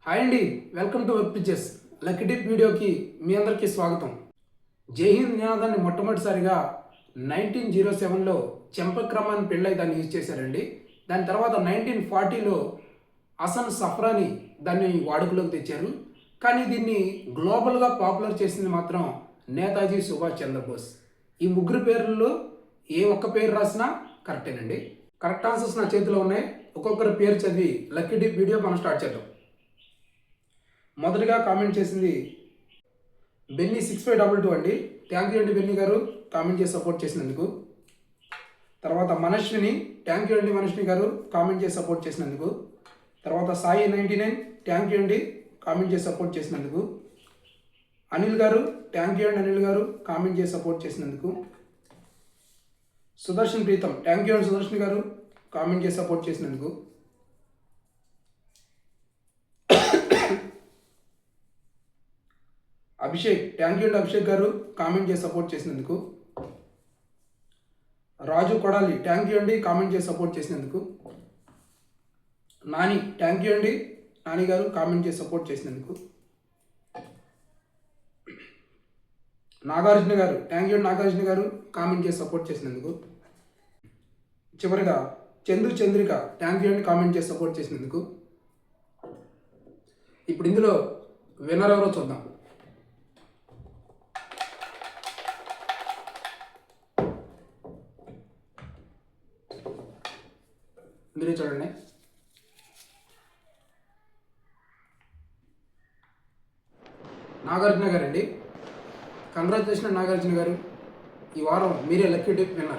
Hi అండి, welcome to work pictures. Lucky dip వీడియోకి మీ అందరికీ స్వాగతం. జై హింద్ నినాదాన్ని మొట్టమొదటిసారిగా 1907లో చెంపక్రమాన్ని పెళ్ళై దాన్ని యూజ్ చేశారండి. దాని తర్వాత 1940లో హసన్ సఫ్రాని దాన్ని వాడుకలోకి తెచ్చారు. కానీ దీన్ని గ్లోబల్గా పాపులర్ చేసింది మాత్రం నేతాజీ సుభాష్ చంద్రబోస్. ఈ ముగ్గురు పేర్లలో ఏ ఒక్క పేరు రాసినా కరెక్టేనండి. కరెక్ట్ ఆన్సర్స్ నా చేతిలో ఉన్నాయి. ఒక్కొక్కరి పేరు చదివి లక్కీ డిప్ వీడియో మనం స్టార్ట్ చేద్దాం. మొదటిగా కామెంట్ చేసింది బెన్నీ 6522 అండి. థ్యాంక్ యూ అండి బెన్నీ గారు, కామెంట్ చేసి సపోర్ట్ చేసినందుకు. తర్వాత మనశ్విని, థ్యాంక్ యూ అండి మనశ్విని గారు, కామెంట్ చేసి సపోర్ట్ చేసినందుకు. తర్వాత సాయి 99, థ్యాంక్ యూ అండి, కామెంట్ చేసి సపోర్ట్ చేసినందుకు. అనిల్ గారు, థ్యాంక్ యూ అండి అనిల్ గారు, కామెంట్ చేసి సపోర్ట్ చేసినందుకు. సుదర్శన్ ప్రీతం, థ్యాంక్ యూ అండి సుదర్శన్ గారు, కామెంట్ చేసి సపోర్ట్ చేసినందుకు. అభిషేక్, థ్యాంక్ యూ అండి అభిషేక్ గారు, కామెంట్ చేసి సపోర్ట్ చేసినందుకు. రాజు కొడాలి, థ్యాంక్ యూ అండి, కామెంట్ చేసి సపోర్ట్ చేసినందుకు. నాని, థ్యాంక్ యూ అండి నాని గారు, కామెంట్ చేసి సపోర్ట్ చేసినందుకు. నాగార్జున గారు, థ్యాంక్ యూ అండి నాగార్జున గారు, కామెంట్ చేసి సపోర్ట్ చేసినందుకు. చివరిగా చంద్రిక, థ్యాంక్ యూ అండి, కామెంట్ చేసి సపోర్ట్ చేసినందుకు. ఇప్పుడు ఇందులో విన్నర్ ఎవరో చూద్దాం. మీరే చూడండి. నాగార్జున గారు అండి. కంగ్రాచులేషన్ నాగార్జున గారు, ఈ వారం మీరే లక్కీ డిప్ విన్నర్.